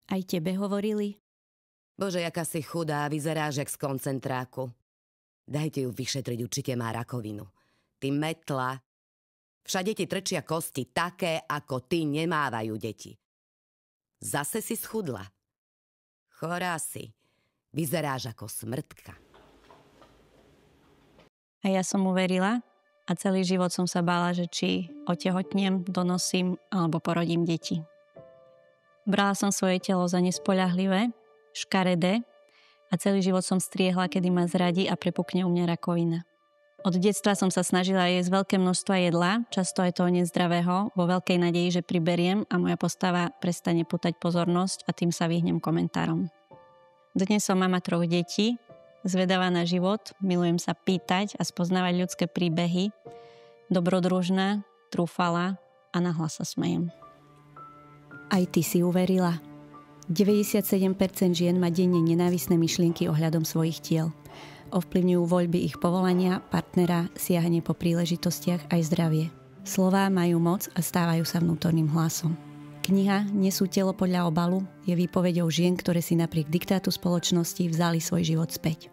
Aj tebe hovorili? Bože, jaká si chudá, vyzeráš jak z koncentráku. Dajte ju vyšetriť, určite má rakovinu. Ty metla. Všade ti trčia kosti, také ako ty nemávajú deti. Zase si schudla. Chorá si. Vyzeráš ako smrtka. A ja som uverila a celý život som sa bála, že či otehotnem, donosím alebo porodím deti. Brala som svoje telo za nespoľahlivé, škaredé a celý život som striehla, kedy ma zradí a prepukne u mňa rakovina. Od detstva som sa snažila jesť veľké množstvo jedla, často aj toho nezdravého, vo veľkej nádeji, že priberiem a moja postava prestane pútať pozornosť a tým sa vyhnem komentárom. Dnes som mama 3 detí, zvedavá na život, milujem sa pýtať a spoznávať ľudské príbehy, dobrodružná, trúfala a nahlas sa smejem. Aj ty si uverila? 97% žien má denne nenávisné myšlienky ohľadom svojich tiel. Ovplyvňujú voľby ich povolania, partnera, siahanie po príležitostiach aj zdravie. Slová majú moc a stávajú sa vnútorným hlasom. Kniha Nesú telo podľa obalu je výpoveďou žien, ktoré si napriek diktátu spoločnosti vzali svoj život späť.